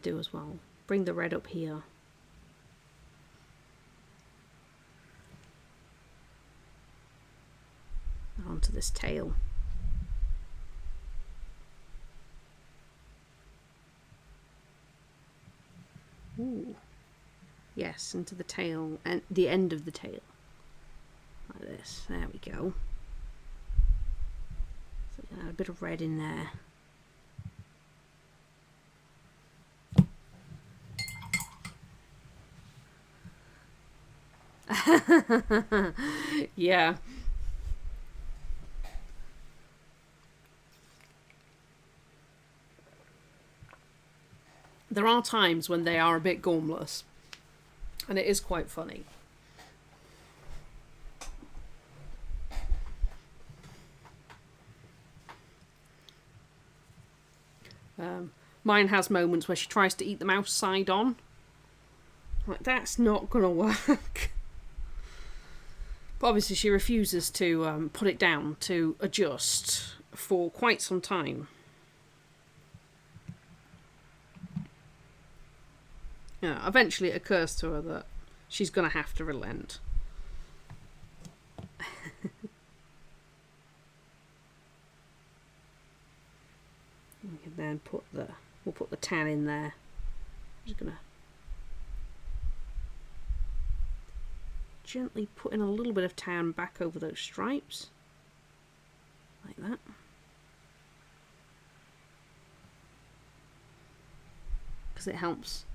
Do as well. Bring the red up here. Onto this tail. Ooh. Yes, into the tail and the end of the tail. Like this. There we go. So add a bit of red in there. Yeah. There are times when they are a bit gormless, and it is quite funny. Mine has moments where she tries to eat the mouse side on. Like, that's not gonna work. But obviously she refuses to put it down to adjust for quite some time. Yeah, eventually it occurs to her that she's going to have to relent. We can then we'll put the tan in there. I'm just going to gently put in a little bit of tan back over those stripes, like that. Because it helps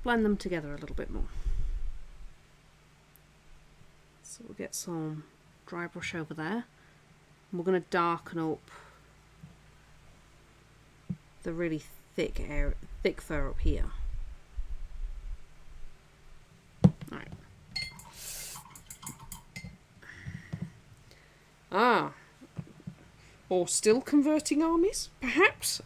blend them together a little bit more. So we'll get some dry brush over there. And we're going to darken up the really thick fur up here. Right. Ah, or still converting armies, perhaps?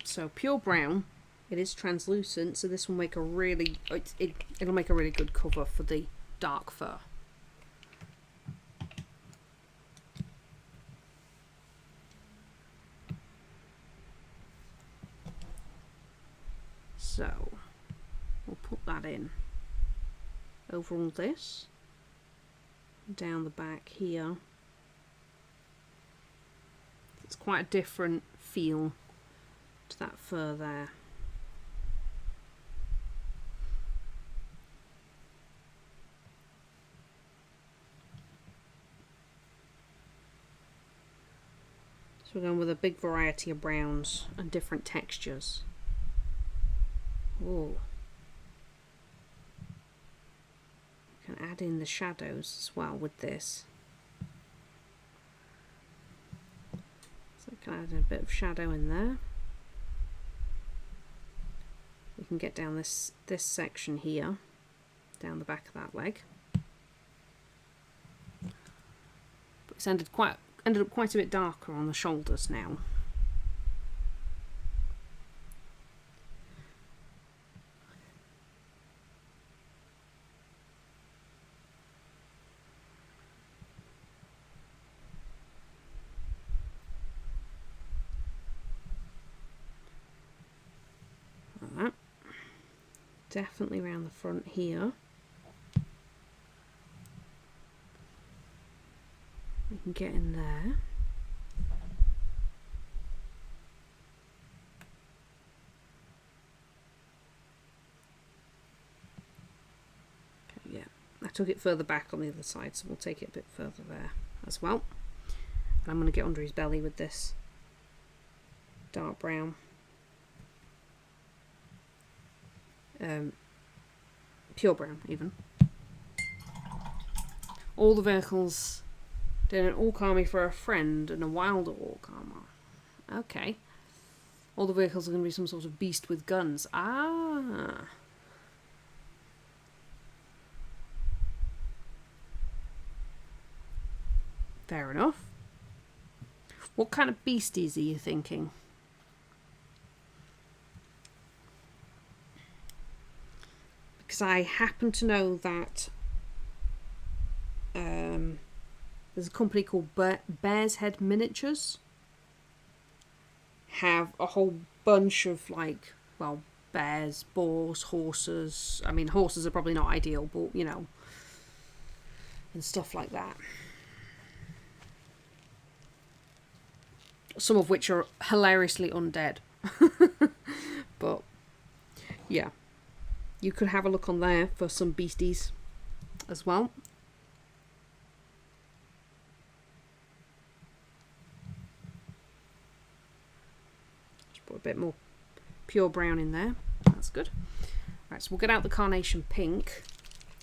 So pure brown, it is translucent, so this will make a really, it'll make a really good cover for the dark fur. So we'll put that in over all this, down the back here. It's quite a different feel to that fur there. So we're going with a big variety of browns and different textures. Oh, can add in the shadows as well with this. So I can add a bit of shadow in there. We can get down this section here, down the back of that leg. But it's ended up quite a bit darker on the shoulders now. Definitely around the front here. We can get in there. Okay, yeah, I took it further back on the other side, so we'll take it a bit further there as well. And I'm going to get under his belly with this dark brown. pure brown even. All the vehicles did an orc army for a friend and a wilder orc armor. Okay. All the vehicles are going to be some sort of beast with guns. Ah. Fair enough. What kind of beasties are you thinking? Because I happen to know that there's a company called Bear's Head Miniatures. Have a whole bunch of, like, well, bears, boars, horses. I mean, horses are probably not ideal, but, you know, and stuff like that. Some of which are hilariously undead. But, yeah. You could have a look on there for some beasties as well. Just put a bit more pure brown in there. That's good. Right, so we'll get out the carnation pink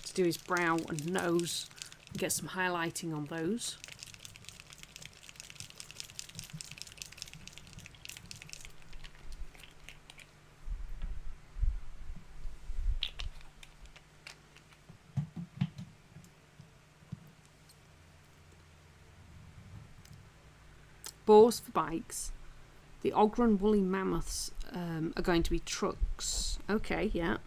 to do his brow and nose and get some highlighting on those. Boars for bikes. The Ogren woolly mammoths are going to be trucks. Okay, yeah.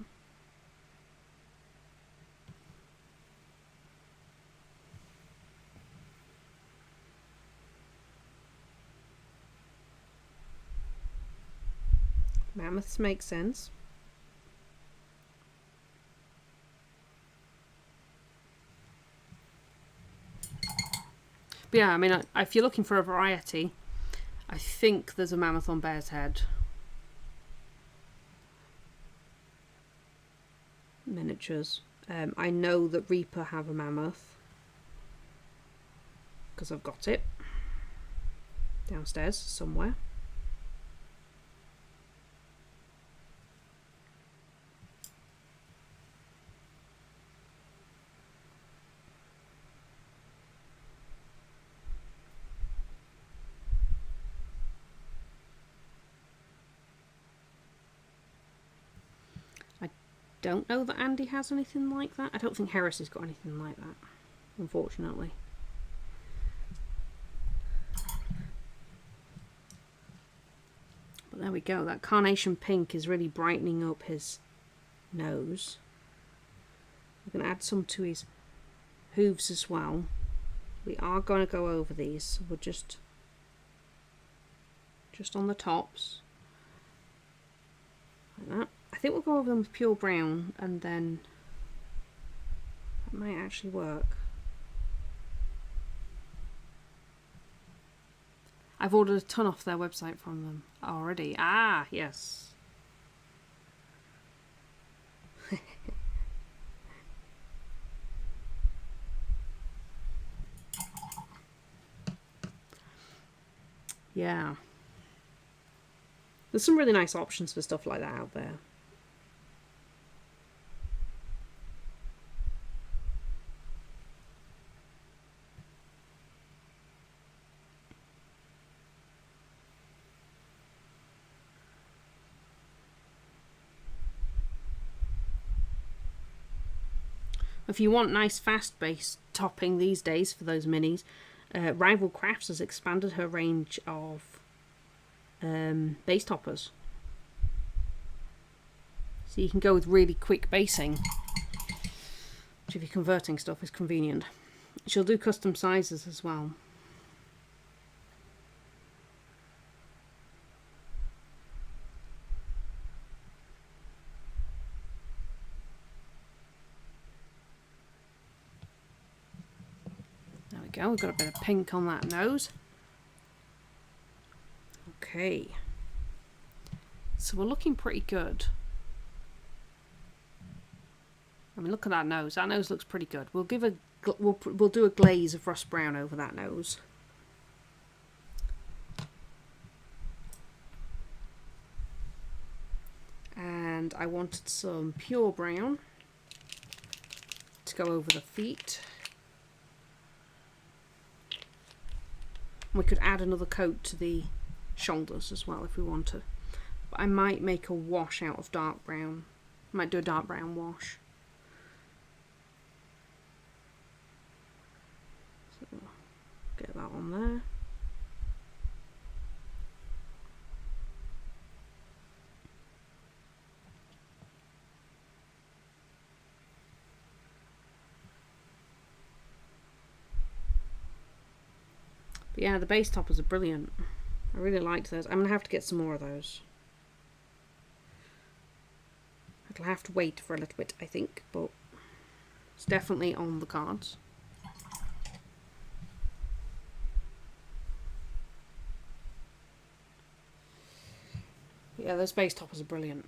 Mammoths make sense. But yeah, I mean, if you're looking for a variety, I think there's a mammoth on Bear's Head. Miniatures. I know that Reaper have a mammoth, because I've got it downstairs somewhere. Don't know that Andy has anything like that. I don't think Harris has got anything like that, unfortunately. But there we go. That carnation pink is really brightening up his nose. We're going to add some to his hooves as well. We are going to go over these. So we're just on the tops. Like that. I think we'll go over them with pure brown, and then that might actually work. I've ordered a ton off their website from them already. Ah, yes. Yeah. There's some really nice options for stuff like that out there. If you want nice fast base topping these days for those minis, Rival Crafts has expanded her range of base toppers. So you can go with really quick basing, which if you're converting stuff is convenient. She'll do custom sizes as well. There we go, we've got a bit of pink on that nose. Okay, so we're looking pretty good. I mean, look at that nose. That nose looks pretty good. We'll give we'll do a glaze of rust brown over that nose. And and I wanted some pure brown to go over the feet. We could add another coat to the shoulders as well if we want to. But I might make a wash out of dark brown. I might do a dark brown wash. So get that on there. But yeah, the base toppers are brilliant. I really liked those. I'm going to have to get some more of those. I'll have to wait for a little bit, I think, but it's definitely on the cards. Yeah, those base toppers are brilliant.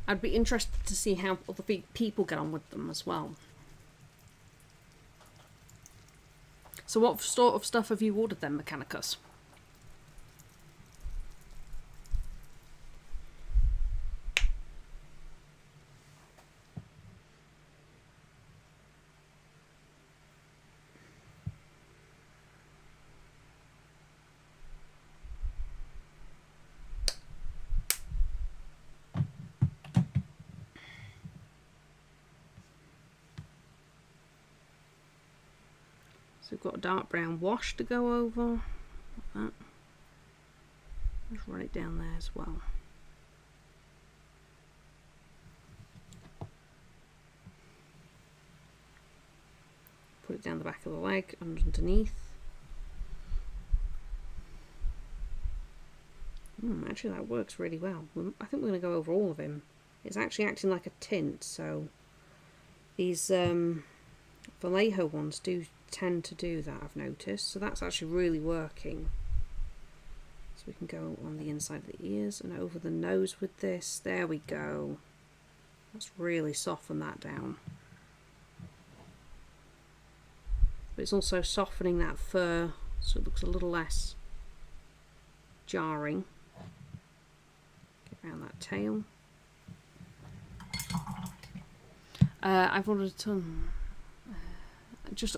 I'd be interested to see how other people get on with them as well. So what sort of stuff have you ordered then, Mechanicus? So we've got a dark brown wash to go over. Like that. Just run it down there as well. Put it down the back of the leg and underneath. Actually that works really well. I think we're going to go over all of him. It's actually acting like a tint, so these Vallejo ones do tend to do that, I've noticed, so that's actually really working. So we can go on the inside of the ears and over the nose with this. There we go. Let's really soften that down. But it's also softening that fur so it looks a little less jarring. Get around that tail. I've ordered some just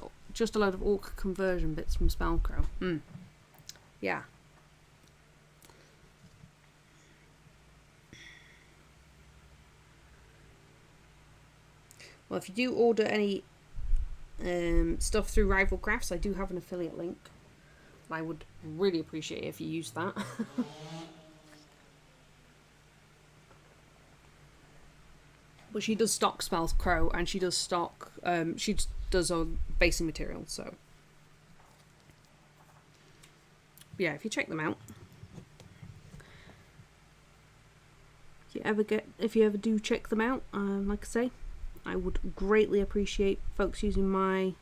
a load of orc conversion bits from Spellcrow. Yeah. Well, if you do order any stuff through Rival Crafts, I do have an affiliate link. I would really appreciate it if you use that. But she does stock Spellcrow, and she does stock, she does a basing material, so. Yeah, if you check them out. If you ever do check them out, like I say, I would greatly appreciate folks using my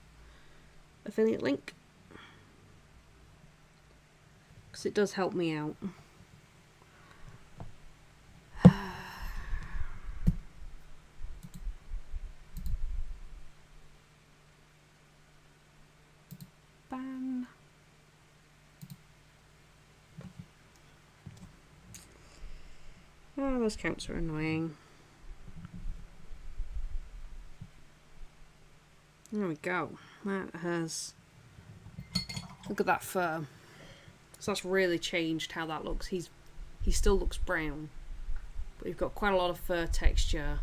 affiliate link. Because it does help me out. Ban. Oh, those counts are annoying. There we go. That has... Look at that fur. So that's really changed how that looks. He still looks brown, but you've got quite a lot of fur texture.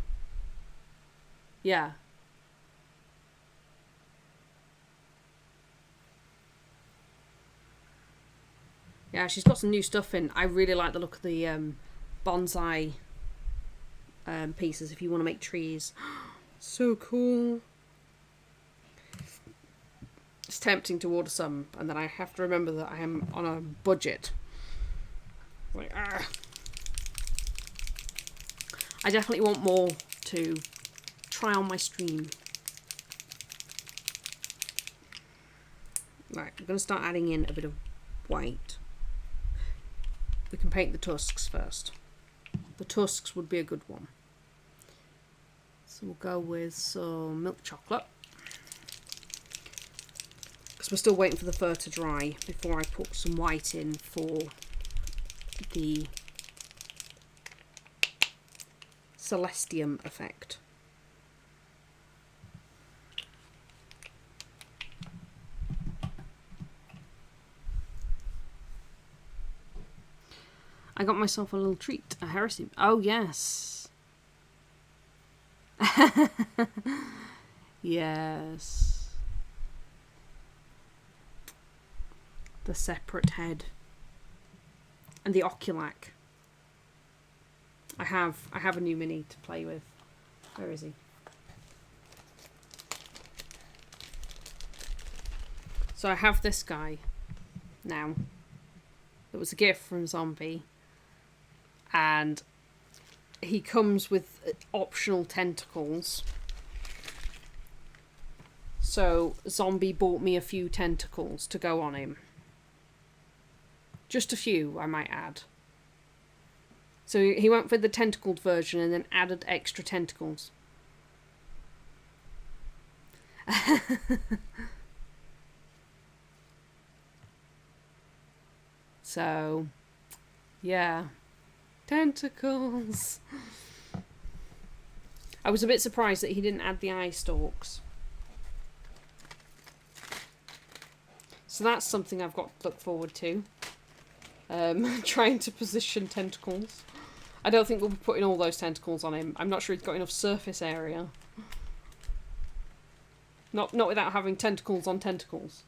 Yeah. Yeah, she's got some new stuff in. I really like the look of the bonsai pieces if you want to make trees. So cool. It's tempting to order some, and then I have to remember that I am on a budget. Like, I definitely want more to try on my stream. Right, I'm going to start adding in a bit of white. We can paint the tusks first. The tusks would be a good one. So we'll go with some milk chocolate. Because we're still waiting for the fur to dry before I put some white in for the Celestium effect. I got myself a little treat, a heresy. Oh, yes. Yes. The separate head. And the oculac. I have a new mini to play with. Where is he? So I have this guy now. It was a gift from Zombie. And he comes with optional tentacles. So Zombie bought me a few tentacles to go on him. Just a few, I might add. So he went for the tentacled version and then added extra tentacles. So, yeah. Tentacles. I was a bit surprised that he didn't add the eye stalks. So that's something I've got to look forward to. Trying to position tentacles. I don't think we'll be putting all those tentacles on him. I'm not sure he's got enough surface area. Not without having tentacles on tentacles.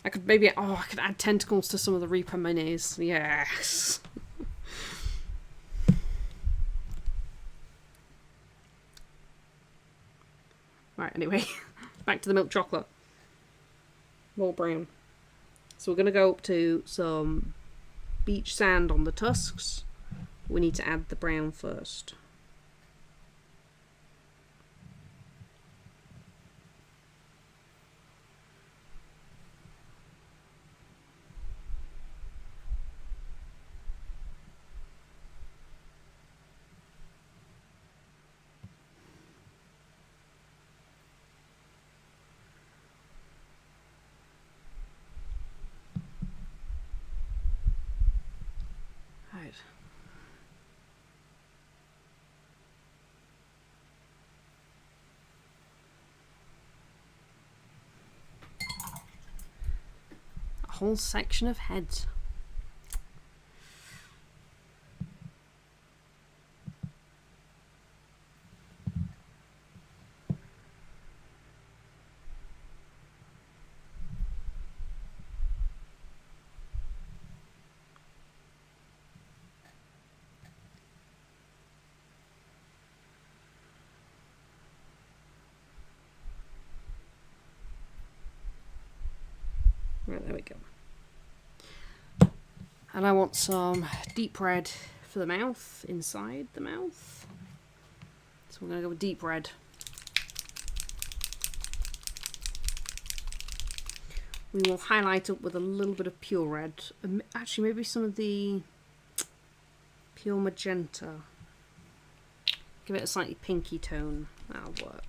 I could maybe... Oh, I could add tentacles to some of the Reaper minis. Yes. Right, anyway. Back to the milk chocolate. More brown. So we're going to go up to some beach sand on the tusks. We need to add the brown first. Right. A whole section of heads. Right, there we go. And I want some deep red for the mouth, inside the mouth. So we're going to go with deep red. We will highlight up with a little bit of pure red. Actually, maybe some of the pure magenta. Give it a slightly pinky tone. That'll work.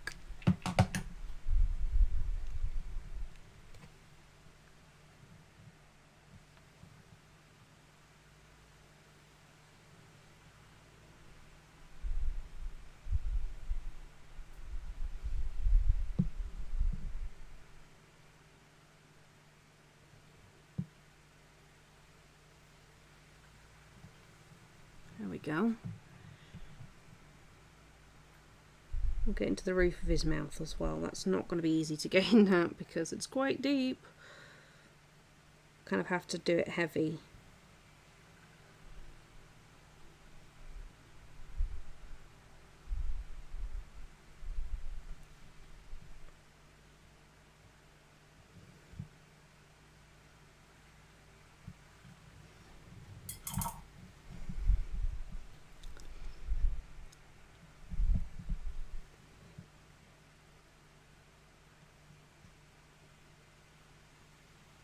There we go. We'll get into the roof of his mouth as well. That's not going to be easy to gain that because it's quite deep. Kind of have to do it heavy.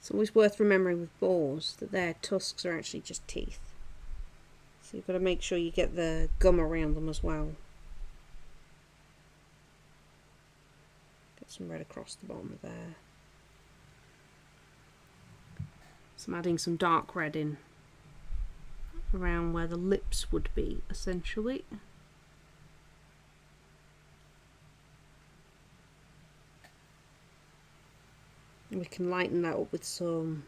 It's always worth remembering with boars that their tusks are actually just teeth. So you've got to make sure you get the gum around them as well. Get some red across the bottom of there. So I'm adding some dark red in around where the lips would be, essentially. And we can lighten that up with some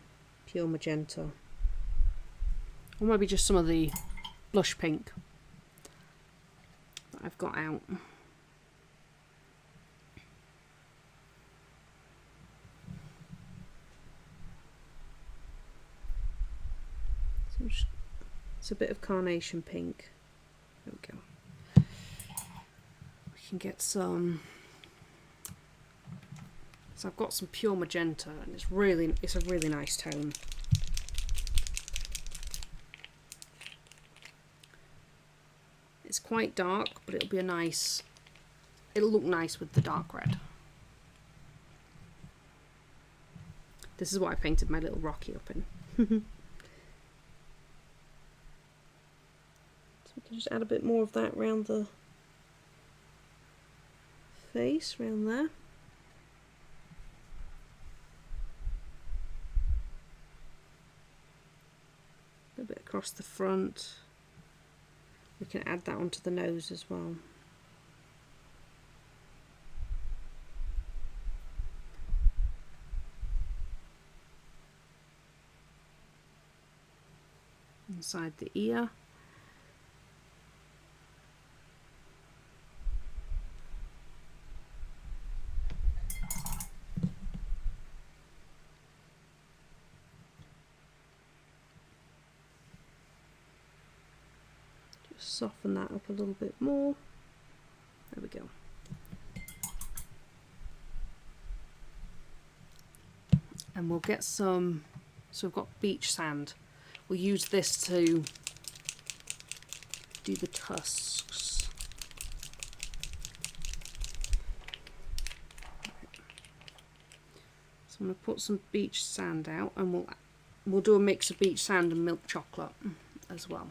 pure magenta. Or maybe just some of the blush pink that I've got out. So it's a bit of carnation pink. There we go. We can get some. So I've got some pure magenta, and it's a really nice tone. It's quite dark, but it'll look nice with the dark red. This is what I painted my little Rocky up in. So we can just add a bit more of that around the face, around there. A bit across the front. We can add that onto the nose as well. Inside the ear. Soften that up a little bit more. There we go. And we'll get some, so we've got beach sand. We'll use this to do the tusks. So I'm going to put some beach sand out, and we'll do a mix of beach sand and milk chocolate as well.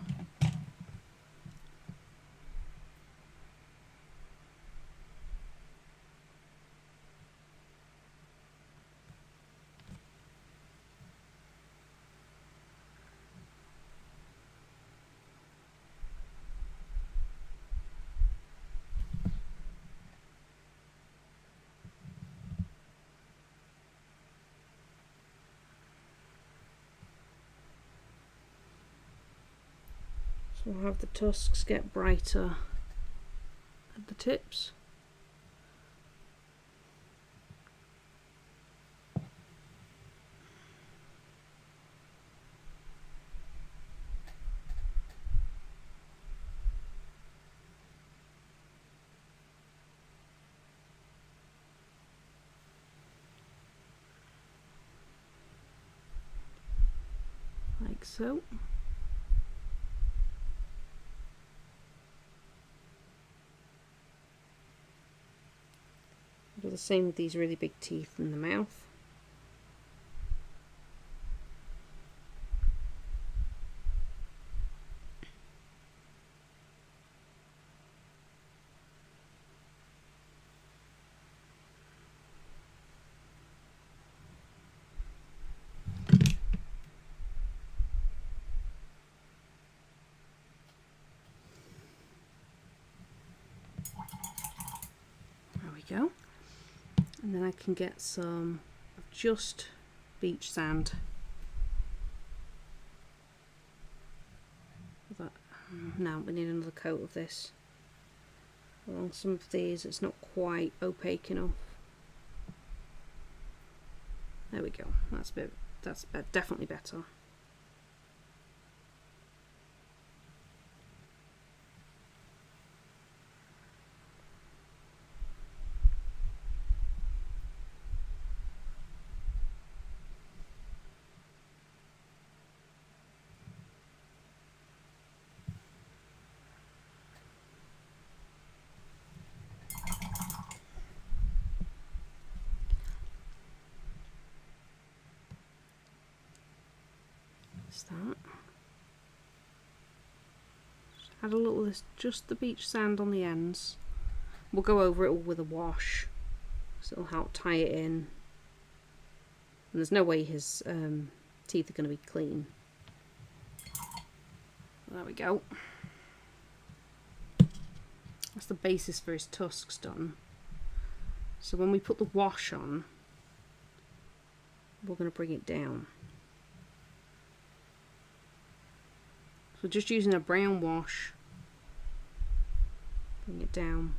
So we'll have the tusks get brighter at the tips. Like so. Do the same with these really big teeth in the mouth. There we go. And then I can get some of just beach sand. But now we need another coat of this. Along some of these, it's not quite opaque enough. There we go. That's definitely better. There's that. Just add a little of this, just the beach sand on the ends. We'll go over it all with a wash, so it'll help tie it in. And there's no way his teeth are going to be clean. There we go. That's the basis for his tusks done. So when we put the wash on, we're going to bring it down. So just using a brown wash, bring it down.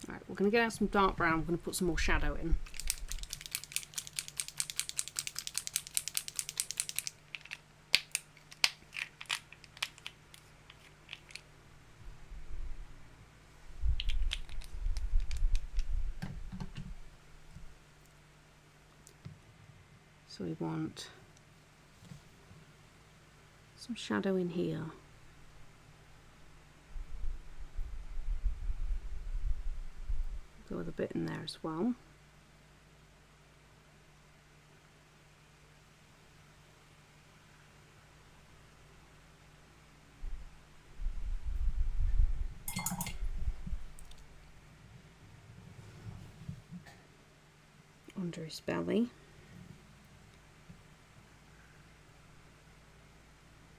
Right, we're going to get out some dark brown. We're going to put some more shadow in. So we want some shadow in here. Go with a bit in there as well. Under his belly.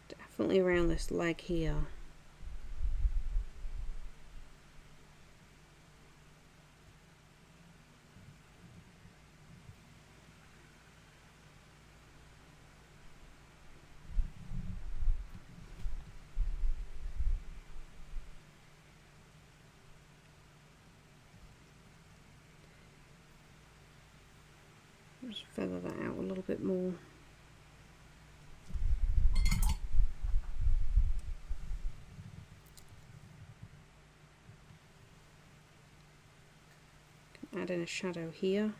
Definitely around this leg here. Just feather that out a little bit more. Add in a shadow here.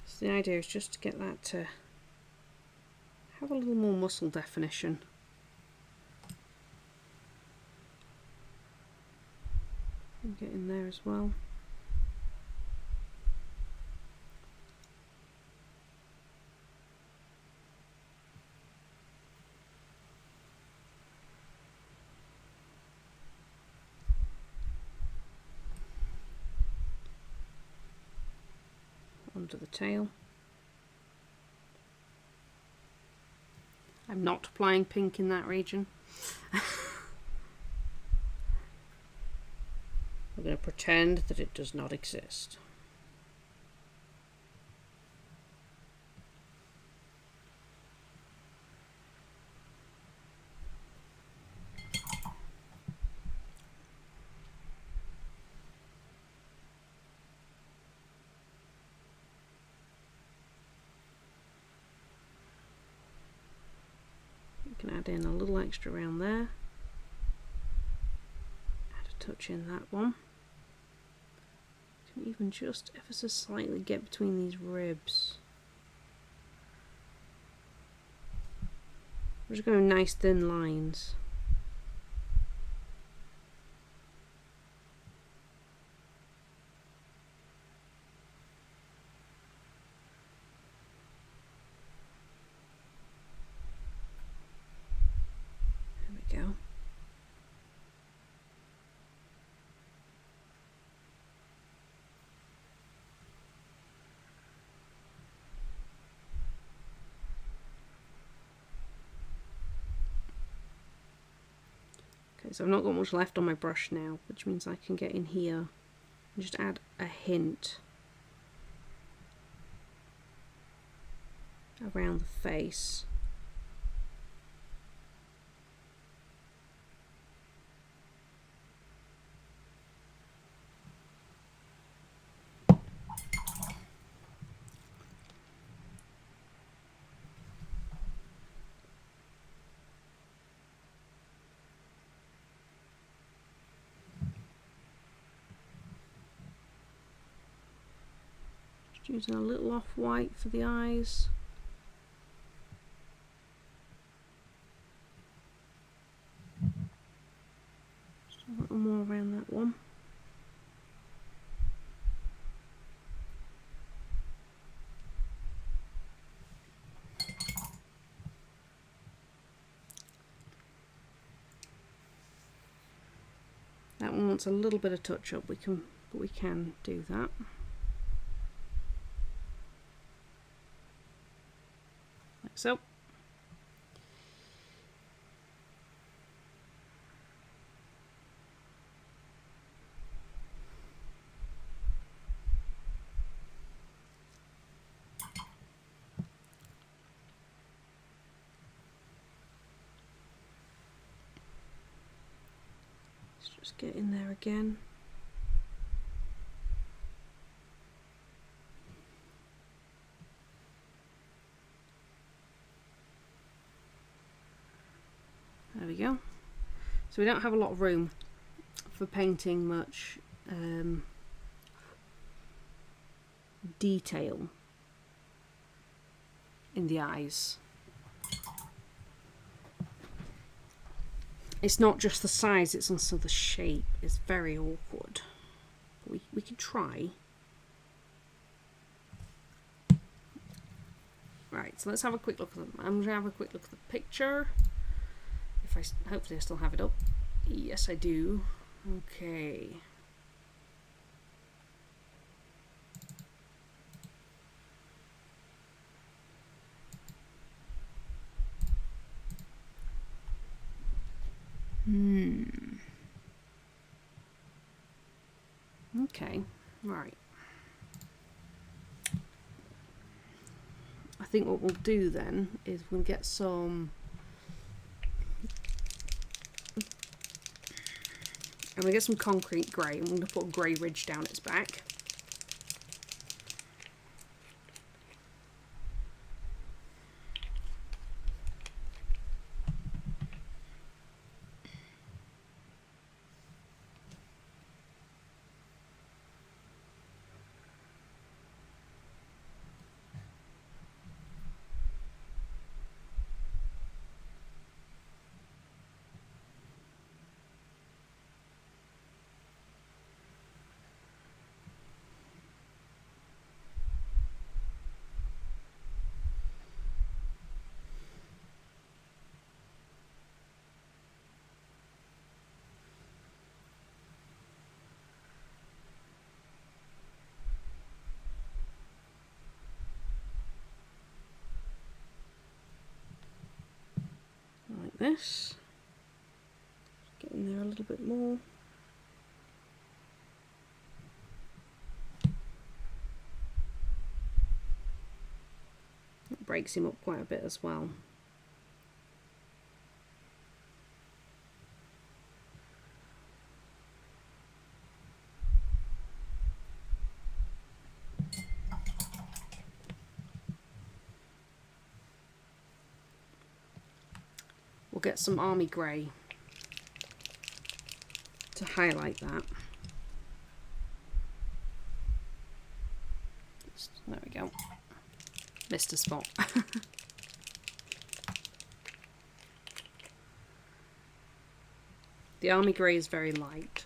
So the idea is just to get that to have a little more muscle definition. And get in there as well. Onto the tail. I'm not applying pink in that region. We're going to pretend that it does not exist. You can add in a little extra around there. Add a touch in that one. Can even just ever so slightly get between these ribs. We're just going nice thin lines. There we go. So I've not got much left on my brush now, which means I can get in here and just add a hint around the face. Just using a little off-white for the eyes. Just a little more around that one. That one wants a little bit of touch up, but we can do that. Like so. Just get in there again. There we go. So we don't have a lot of room for painting much detail in the eyes. It's not just the size, it's also the shape. It's very awkward. But we can try. Right, so let's have a quick look at them. I'm going to have a quick look at the picture. Hopefully I still have it up. Yes, I do. Okay. Okay, right. I think what we'll do then is we'll get some... And we get some concrete grey, and we're going to put a grey ridge down its back. Like this. Get in there a little bit more. It breaks him up quite a bit as well. We'll get some army grey to highlight that. There we go. Missed a spot. The army grey is very light.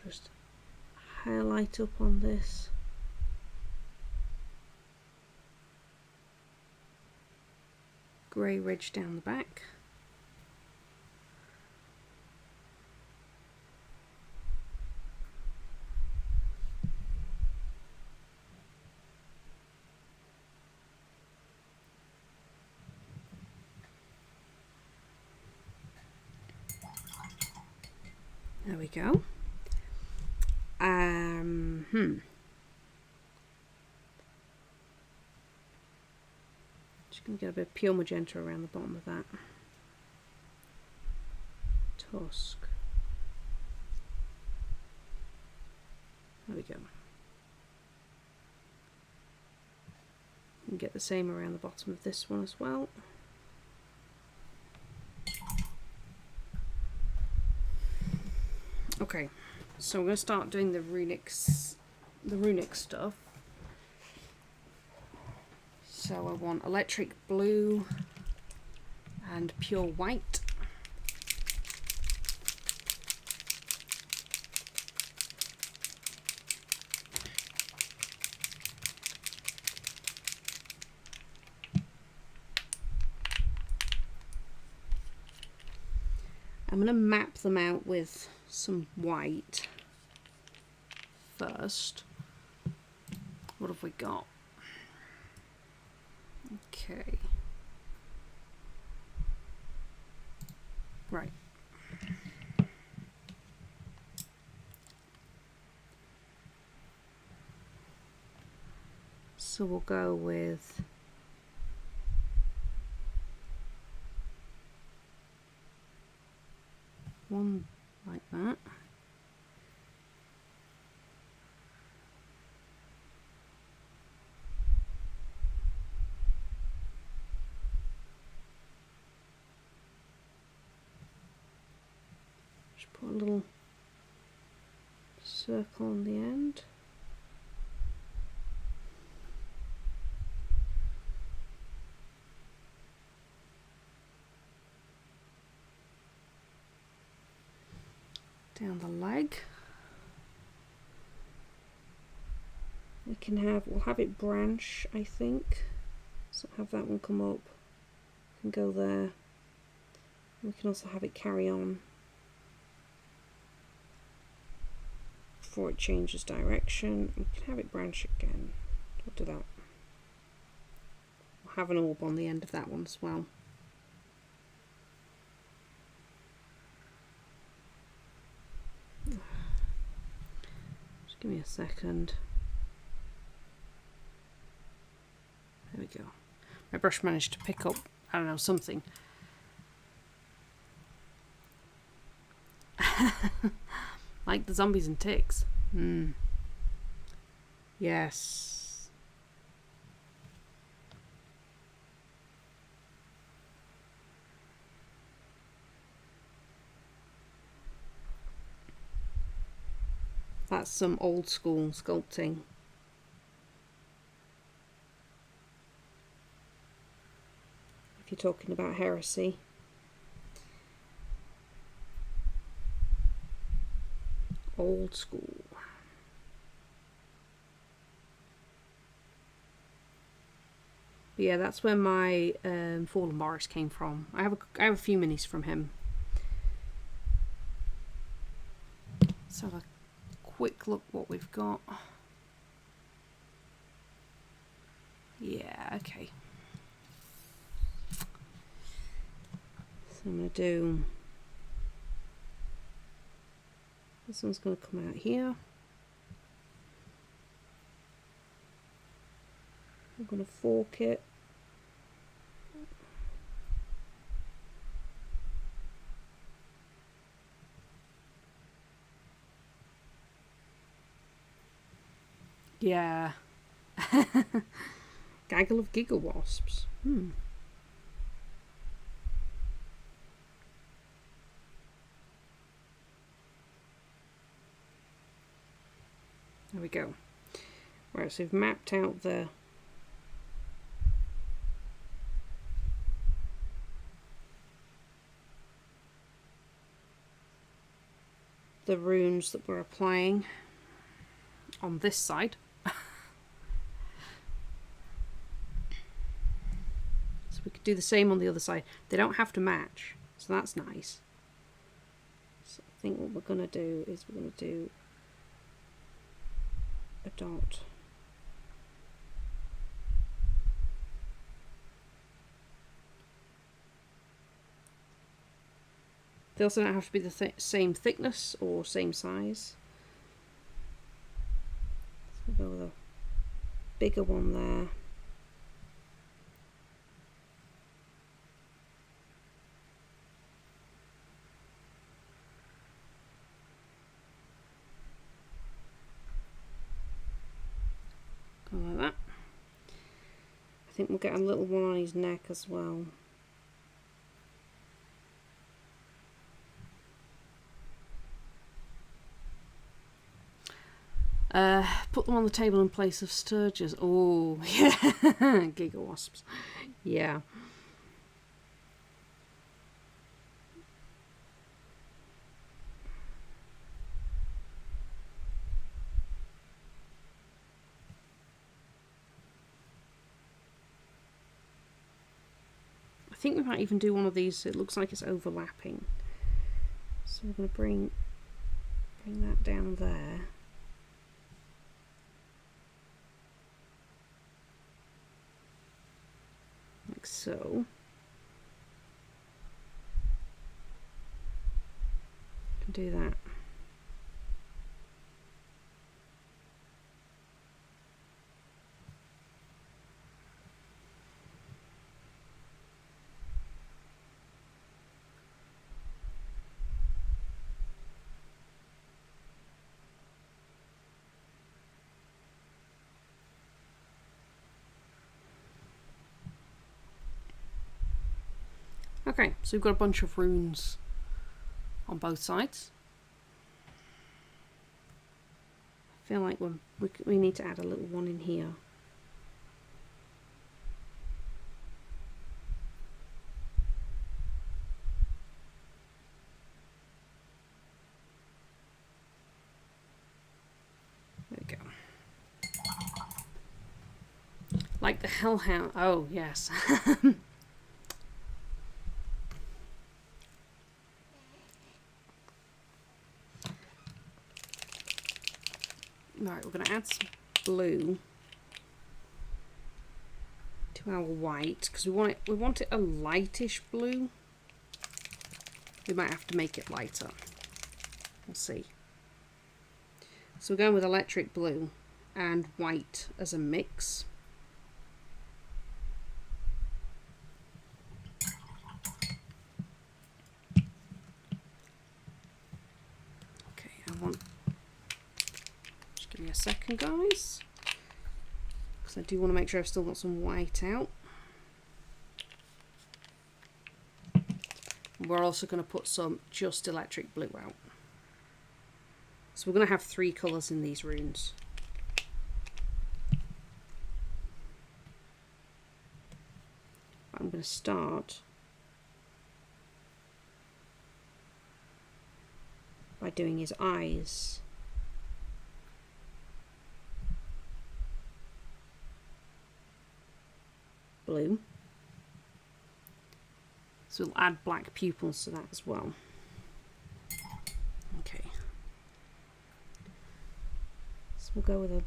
Just highlight up on this. Grey ridge down the back. There we go. Just going to get a bit of pure magenta around the bottom of that. Tusk. There we go. can get the same around the bottom of this one as well. Okay, so we're going to start doing the runic stuff. So I want electric blue and pure white. I'm going to map them out with some white first. What have we got? Okay. Right. So we'll go with one like that. Just put a little circle on the end. Down the leg. We'll have it branch, I think. So have that one come up and go there. We can also have it carry on before it changes direction. We can have it branch again. We'll do that. We'll have an orb on the end of that one as well. Just give me a second. There we go. My brush managed to pick up, I don't know, something. Like the zombies and ticks. Yes. That's some old school sculpting. If you're talking about heresy. Old school. But yeah, that's where my Fallen Boris came from. I have a few minis from him. Let's have a quick look what we've got. Yeah, okay. So I'm going to do... This one's going to come out here. I'm going to fork it. Yeah. Gaggle of gigawasps. There we go. Right, so we've mapped out the runes that we're applying on this side. So we could do the same on the other side. They don't have to match, so that's nice. So I think what we're going to do is we're going to do a dot. They also don't have to be the same thickness or same size. So we'll go with a bigger one there. Go like that. I think we'll get a little one on his neck as well. Put them on the table in place of sturges. Oh, yeah. Giga wasps. Yeah. I think we might even do one of these. It looks like it's overlapping. So we're going to bring that down there. Like so. Can do that. Okay, so we've got a bunch of runes on both sides. I feel like we need to add a little one in here. There we go. Like the hellhound. Oh, yes. Right, we're going to add some blue to our white because we want it a lightish blue. We might have to make it lighter. We'll see. So we're going with electric blue and white as a mix. Okay, give me a second, guys, because I do want to make sure I've still got some white out. We're also going to put some just electric blue out. So we're going to have 3 colours in these runes. I'm going to start by doing his eyes. Blue. So we'll add black pupils to that as well. Okay. So we'll go with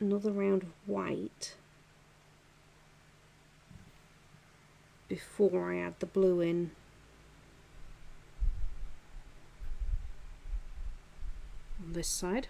another round of white before I add the blue in. On this side.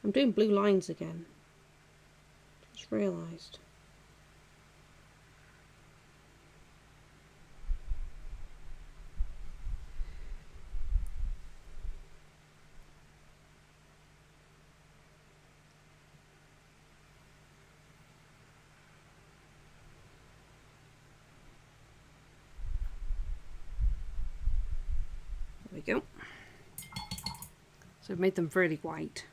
I'm doing blue lines again. Just realised. There we go. So I've made them really white.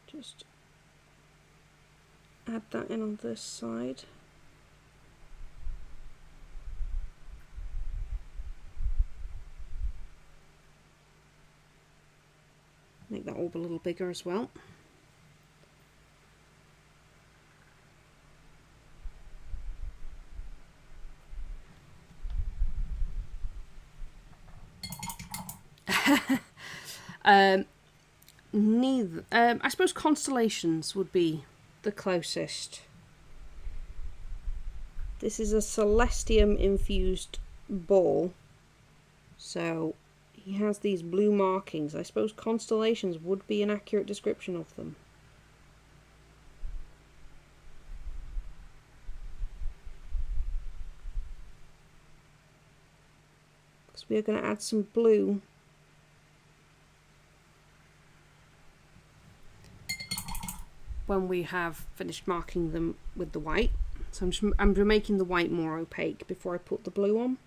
Just add that in on this side. Make that orb a little bigger as well. Neither. I suppose constellations would be the closest. This is a Celestium infused ball. So he has these blue markings. I suppose constellations would be an accurate description of them. Because we are going to add some blue when we have finished marking them with the white. So I'm making the white more opaque before I put the blue on.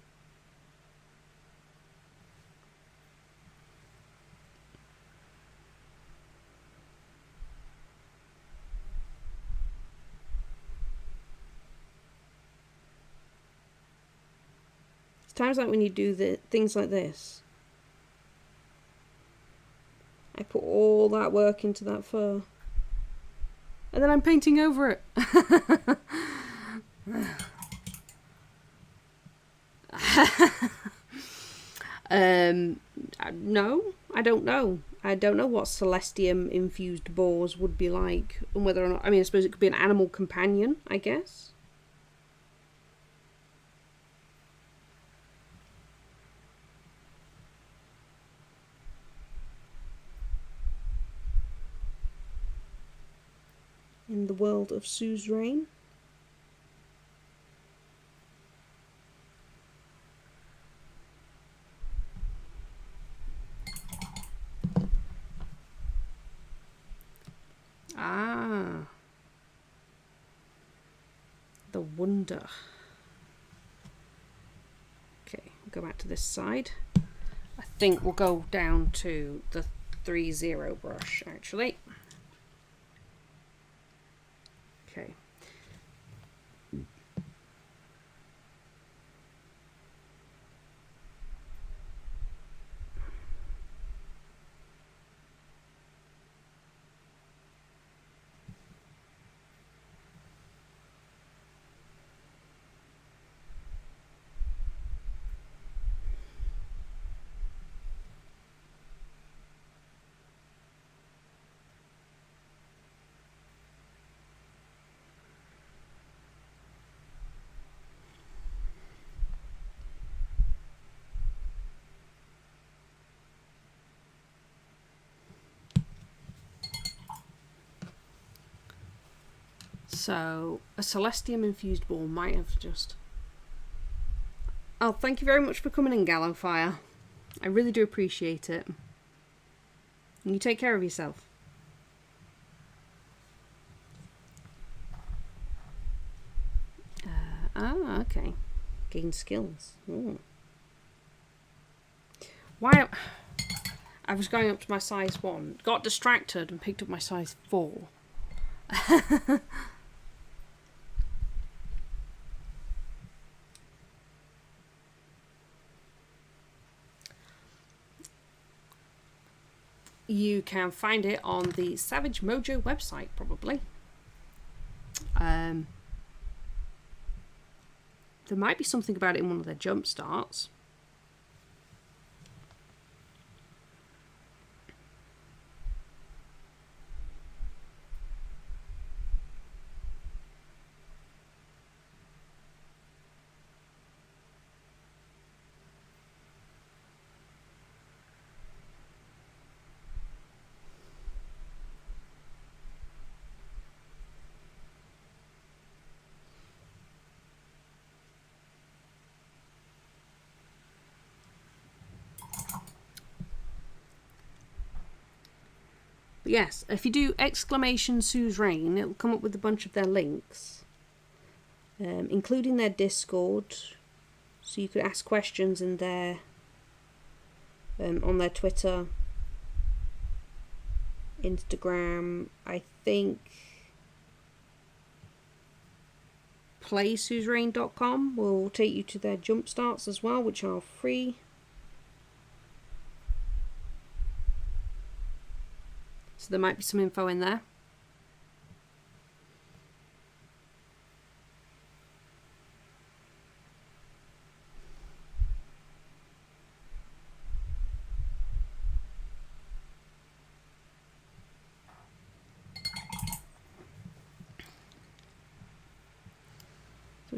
It's times like when you do things like this, I put all that work into that fur. And then I'm painting over it. No, I don't know. I don't know what Celestium infused boars would be like, and whether or not, I mean, I suppose it could be an animal companion, I guess. In the world of Suzerain. Ah, the wonder. Okay, we'll go back to this side. I think we'll go down to the 3-0 brush actually. Okay. So a Celestium infused ball might have just... Oh, thank you very much for coming in, Gallowfire. I really do appreciate it. And you take care of yourself. Okay. Gain skills. Ooh. Why... I was going up to my size 1, got distracted and picked up my size 4. You can find it on the Savage Mojo website, probably. There might be something about it in one of their jump starts. But yes, if you do exclamation Suzerain, it'll come up with a bunch of their links, including their Discord, so you could ask questions in there, on their Twitter, Instagram. I think playsuzerain.com will take you to their jump starts as well, which are free. So there might be some info in there.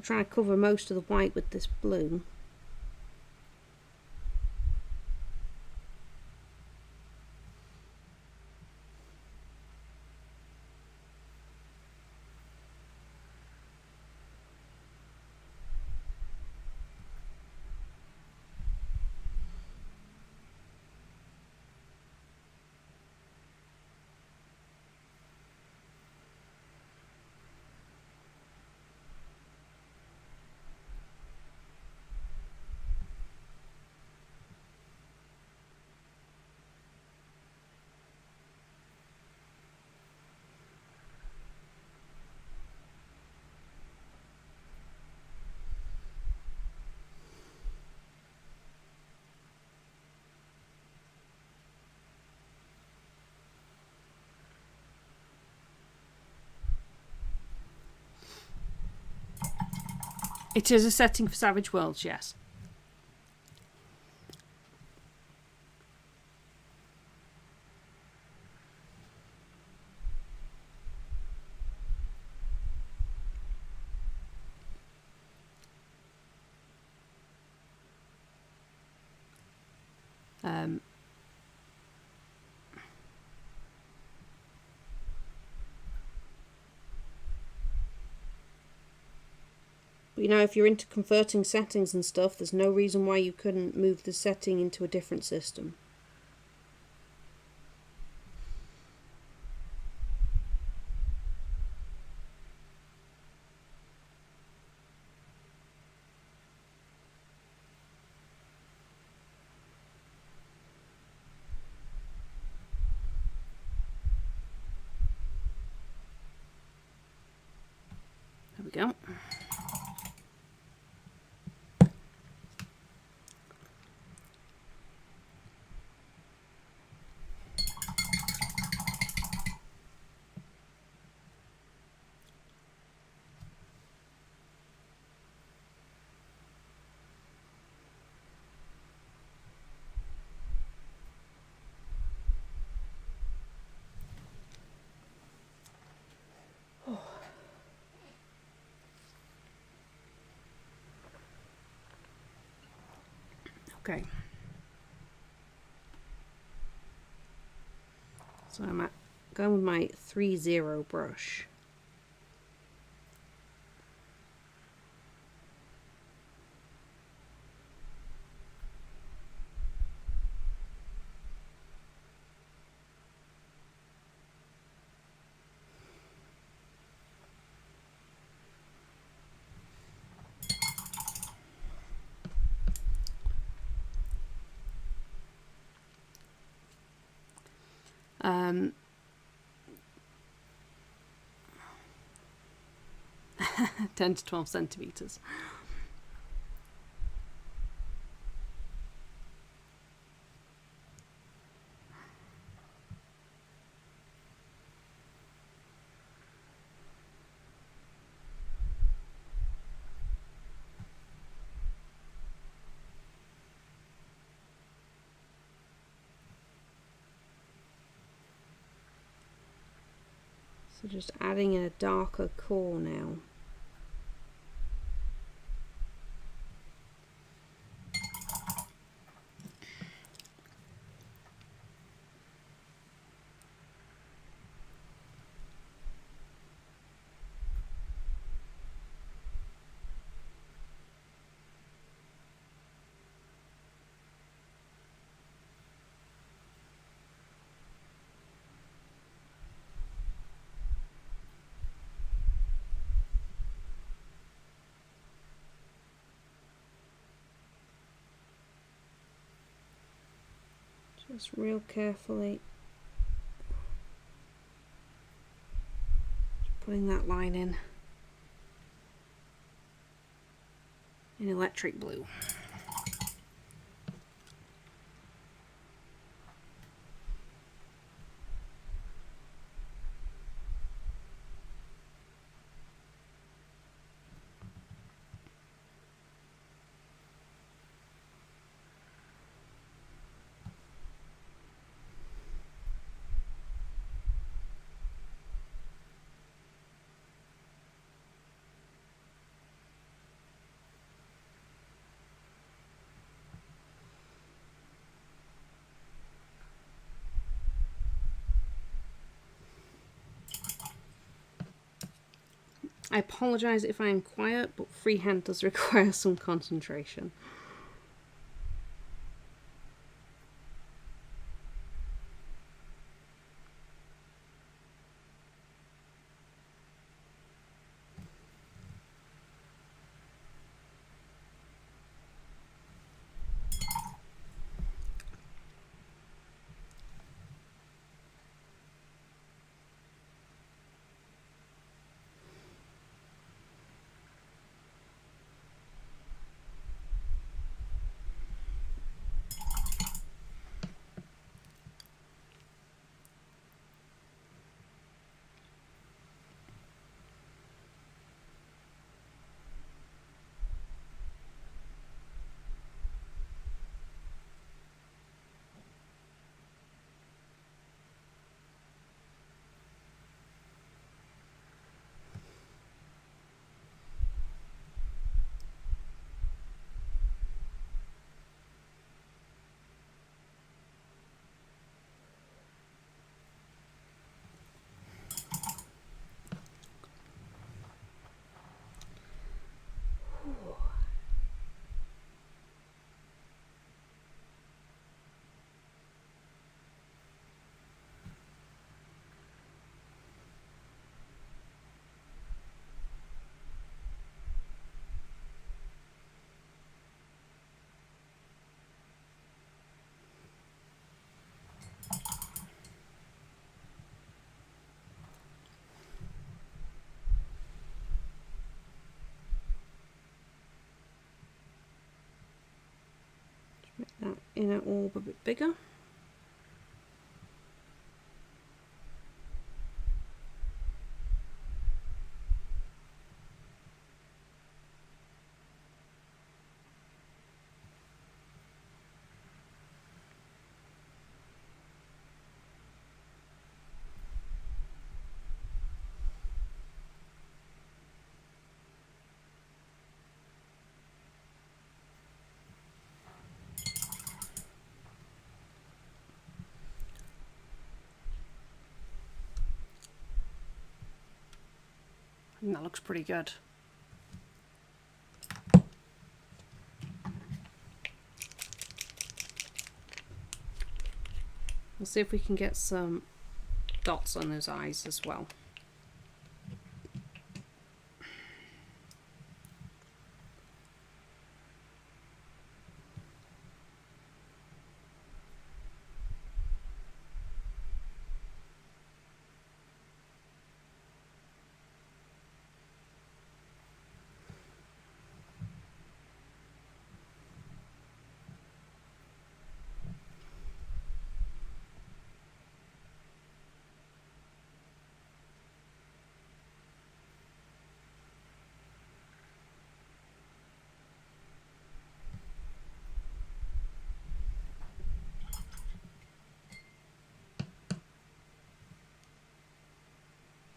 trying to cover most of the white with this blue. It is a setting for Savage Worlds, yes. But you know, if you're into converting settings and stuff, there's no reason why you couldn't move the setting into a different system. There we go. Okay. So I'm going with my 3-0 brush. Um, 10 to 12 centimeters. So just adding in a darker core now. Just real carefully just putting that line in electric blue. I apologise if I am quiet, but freehand does require some concentration. Make that inner orb a bit bigger. And that looks pretty good. We'll see if we can get some dots on those eyes as well.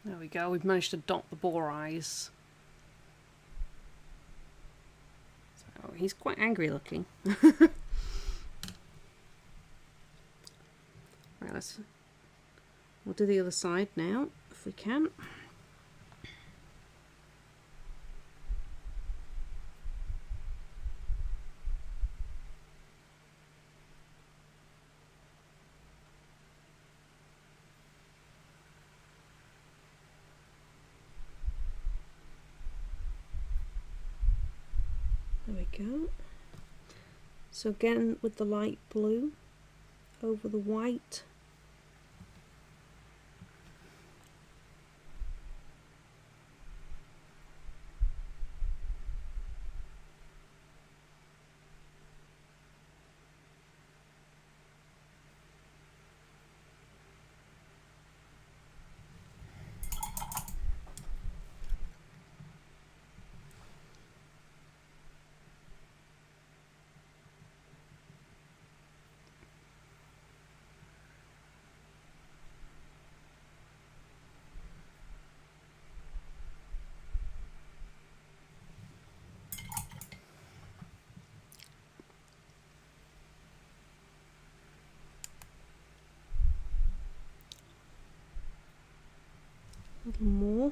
There we go, we've managed to dot the boar eyes. So he's quite angry looking. Right, we'll do the other side now, if we can. There we go. So again with the light blue over the white. A little more.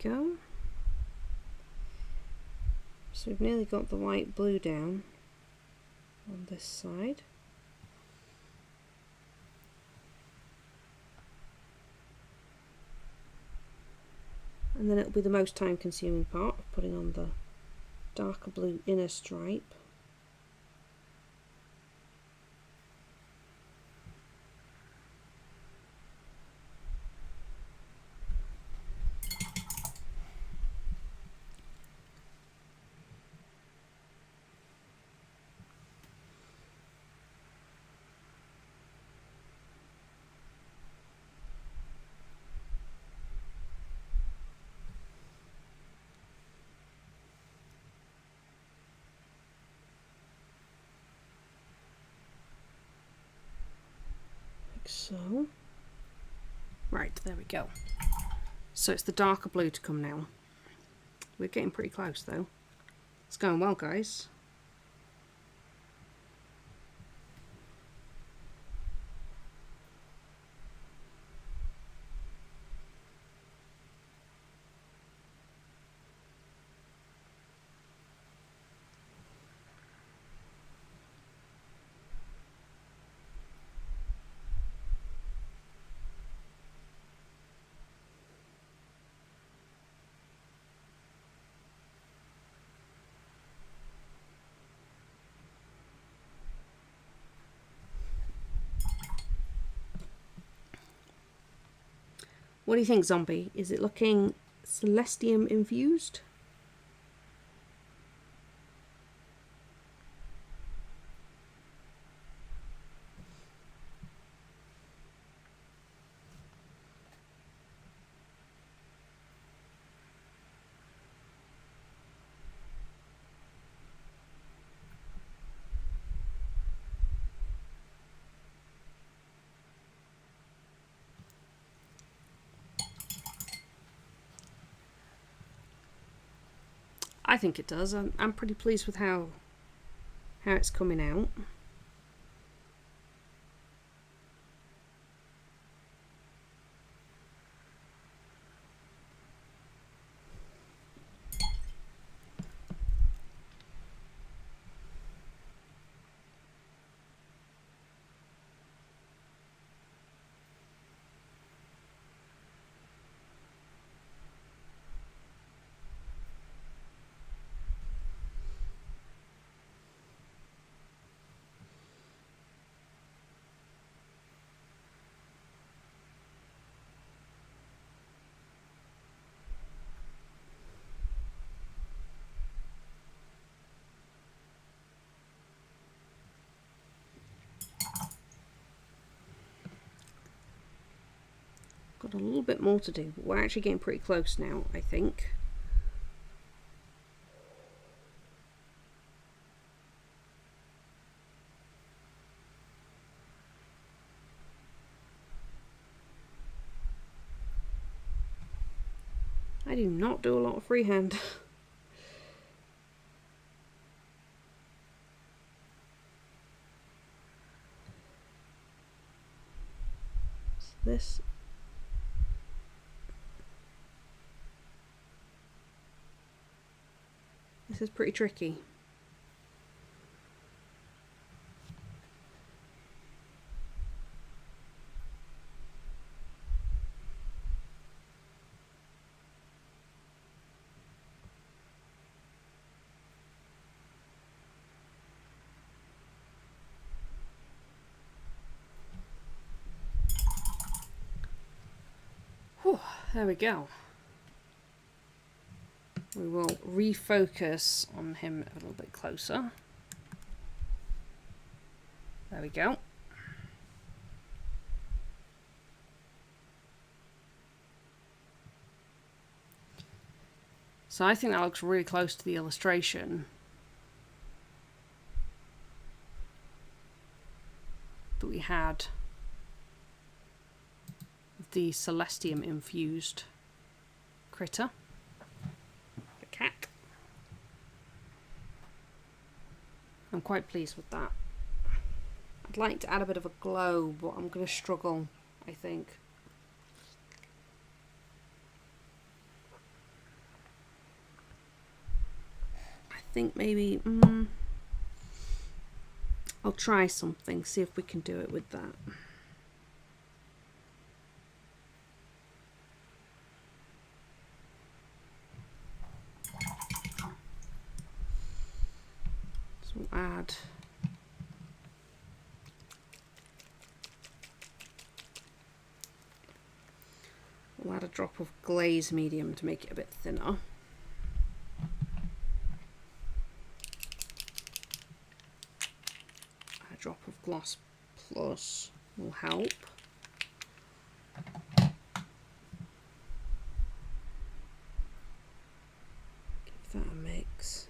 go. So we've nearly got the white blue down on this side. And then it'll be the most time consuming part of putting on the darker blue inner stripe. So, right, there we go. So it's the darker blue to come now. We're getting pretty close though. It's going well, guys. What do you think, Zombie? Is it looking Celestium infused? I think it does. I'm pretty pleased with how it's coming out. Got a little bit more to do, but we're actually getting pretty close now, I think. I do not do a lot of freehand. This is pretty tricky. Whew, there we go. We will refocus on him a little bit closer. There we go. So I think that looks really close to the illustration. That we had the Celestium infused critter. The cat. I'm quite pleased with that. I'd like to add a bit of a glow, but I'm going to struggle, I think. think maybe I'll try something, see if we can do it with that. So we'll add a drop of glaze medium to make it a bit thinner. A drop of gloss plus will help. Give that a mix.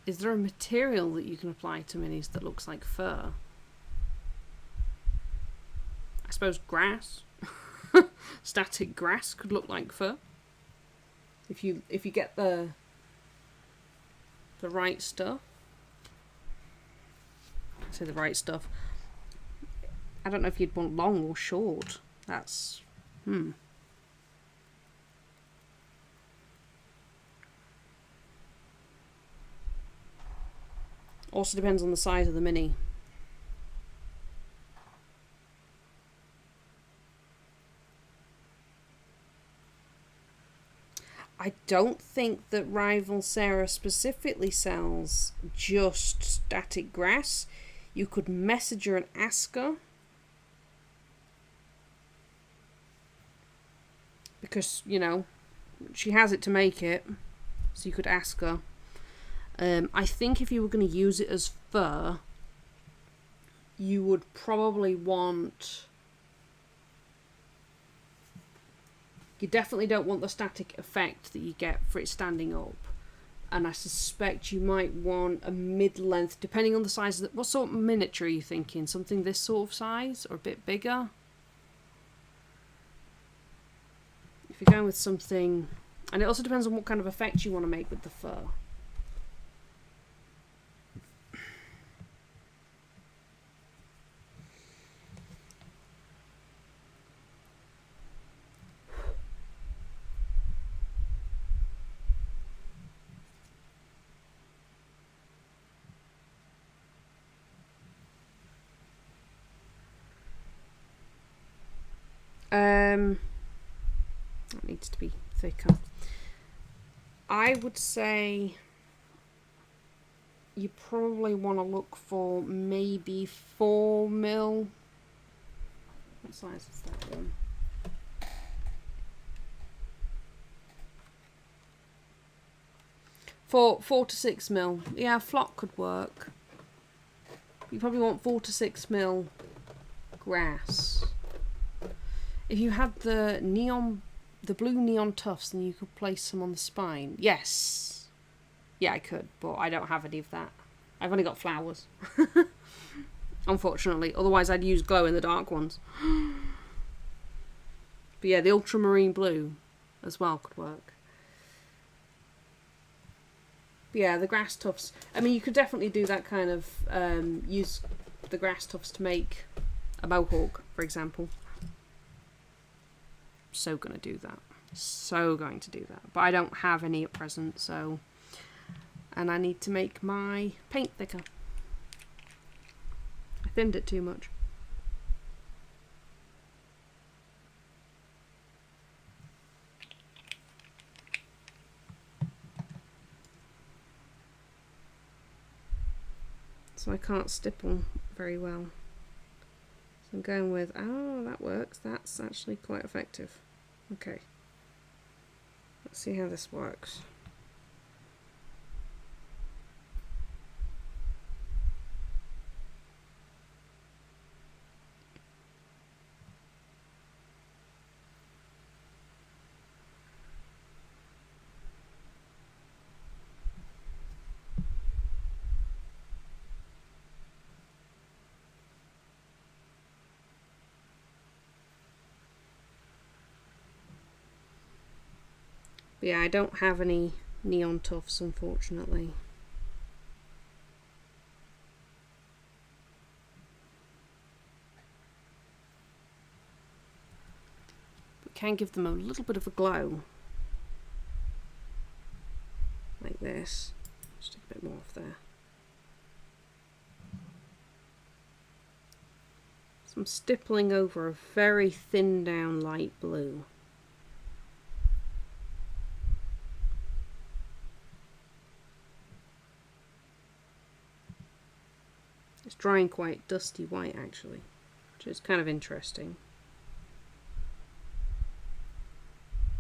Is there a material that you can apply to minis that looks like fur? I suppose grass. Static grass could look like fur. If you get the right stuff. I say the right stuff. I don't know if you'd want long or short. That's Also depends on the size of the mini. I don't think that Rival Sarah specifically sells just static grass. You could message her and ask her. Because, you know, she has it to make it. So you could ask her. I think if you were going to use it as fur, you would probably want... You definitely don't want the static effect that you get for it standing up. And I suspect you might want a mid-length, depending on the size of the... What sort of miniature are you thinking? Something this sort of size or a bit bigger? If you're going with something... And it also depends on what kind of effect you want to make with the fur. That needs to be thicker. I would say you probably want to look for maybe 4mm. What size is that one? Four to 6mm. Yeah, flock could work. You probably want 4 to 6mm grass. If you had the blue neon tufts, then you could place some on the spine. Yes. Yeah, I could, but I don't have any of that. I've only got flowers. Unfortunately. Otherwise, I'd use glow-in-the-dark ones. But yeah, the ultramarine blue as well could work. But yeah, the grass tufts. I mean, you could definitely do that kind of... use the grass tufts to make a mohawk, for example. So going to do that. So going to do that. But I don't have any at present, so... And I need to make my paint thicker. I thinned it too much. So I can't stipple very well. So I'm going with, oh, that works. That's actually quite effective. Okay. Let's see how this works. But yeah, I don't have any neon tufts, unfortunately. can give them a little bit of a glow. Like this. Just take a bit more off there. So I'm stippling over a very thin down light blue. It's drying quite dusty white actually, which is kind of interesting.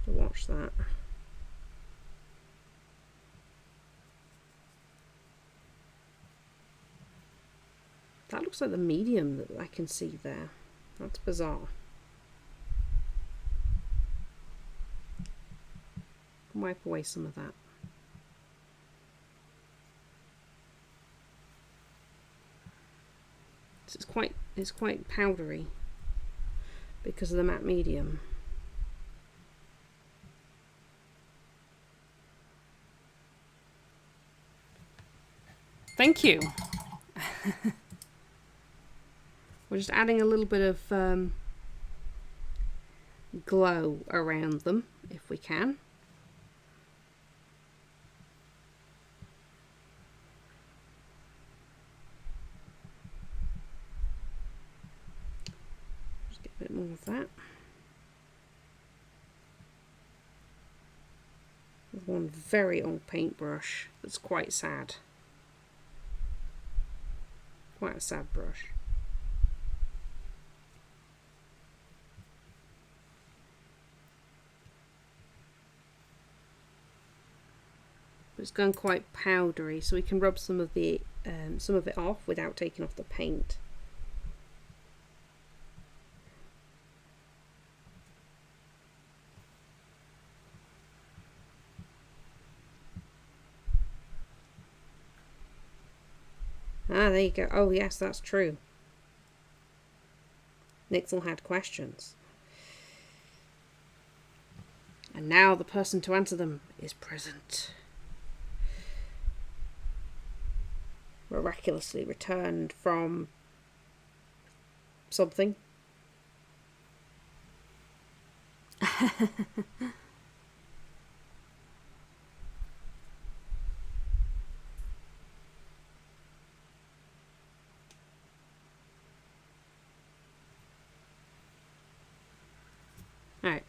So watch that. That looks like the medium that I can see there. That's bizarre. Wipe away some of that. So it's quite powdery because of the matte medium. Thank you. We're just adding a little bit of glow around them if we can. Just get a bit more of that. With one very old paintbrush that's quite sad. Quite a sad brush. It's gone quite powdery, so we can rub some of it off without taking off the paint. Ah, there you go. Oh yes, that's true. Nixel had questions. And now the person to answer them is present. Miraculously returned from something. Alright,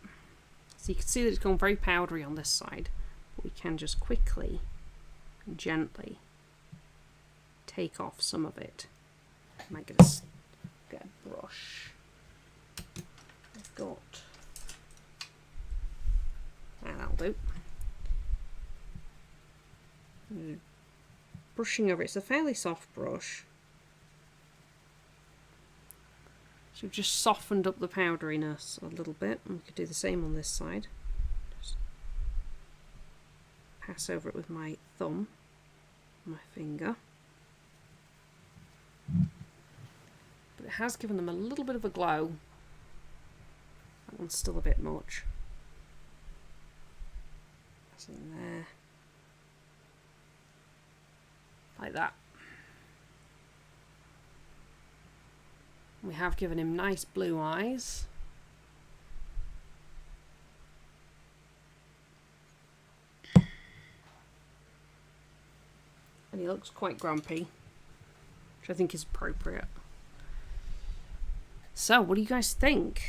so you can see that it's gone very powdery on this side, but we can just quickly and gently take off some of it. I might get a brush. I've got, that'll do. Brushing over, it's a fairly soft brush. So we've just softened up the powderiness a little bit, and we could do the same on this side. Just pass over it with my thumb, my finger. But it has given them a little bit of a glow. That one's still a bit much. That's in there. Like that. We have given him nice blue eyes. And he looks quite grumpy, which I think is appropriate. So, what do you guys think?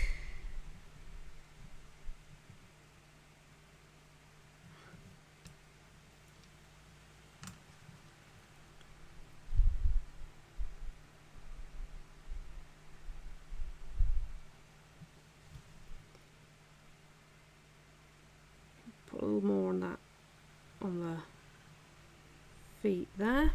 Put a little more on that, on the feet there.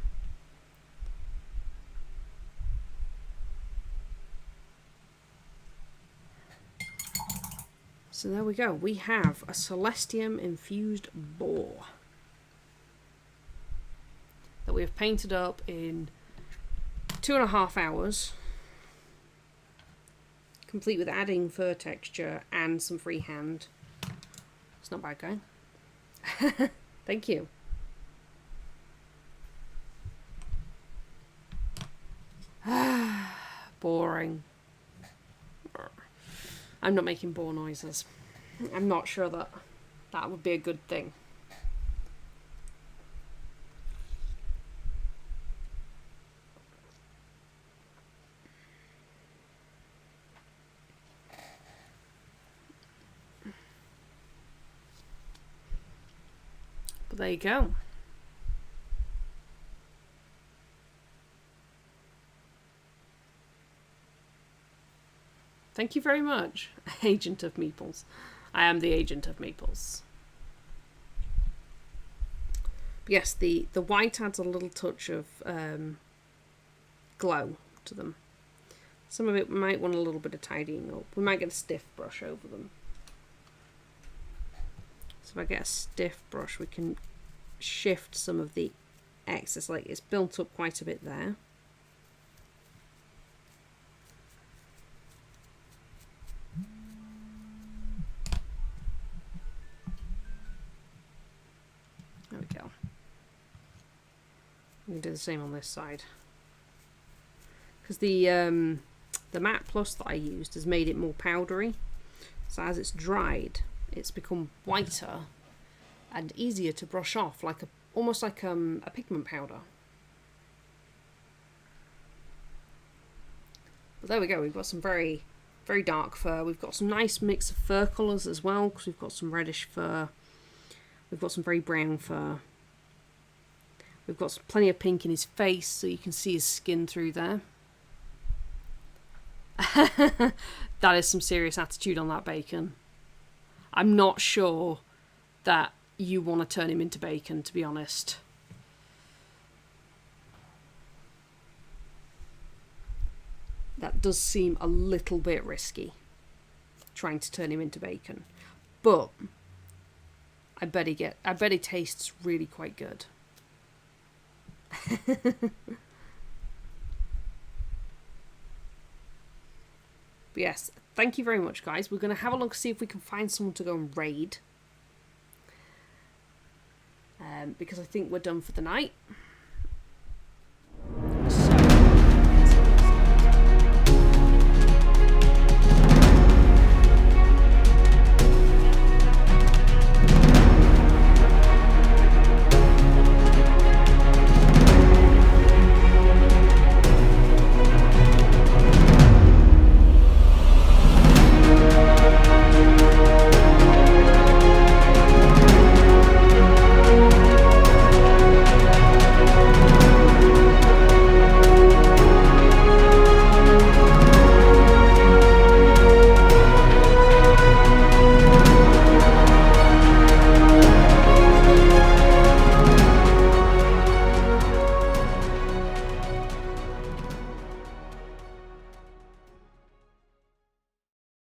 So there we go. We have a Celestium infused boar that we have painted up in 2.5 hours, complete with adding fur texture and some freehand. It's not bad going. Thank you. Boring. I'm not making boar noises. I'm not sure that that would be a good thing. But there you go. Thank you very much, Agent of Meeples. I am the Agent of Meeples. But yes, the white adds a little touch of glow to them. Some of it might want a little bit of tidying up. We might get a stiff brush over them. So if I get a stiff brush, we can shift some of the excess. Like, it's built up quite a bit there. There we go. We can do the same on this side. Because the Matte Plus that I used has made it more powdery. So as it's dried, it's become whiter and easier to brush off, like almost like a pigment powder. But there we go. We've got some very, very dark fur. We've got some nice mix of fur colours as well, because we've got some reddish fur. We've got some very brown fur. We've got plenty of pink in his face, so you can see his skin through there. That is some serious attitude on that bacon. I'm not sure that you want to turn him into bacon, to be honest. That does seem a little bit risky, trying to turn him into bacon. But I bet he tastes really quite good. But yes, thank you very much, guys. We're going to have a look, see if we can find someone to go and raid. Because I think we're done for the night.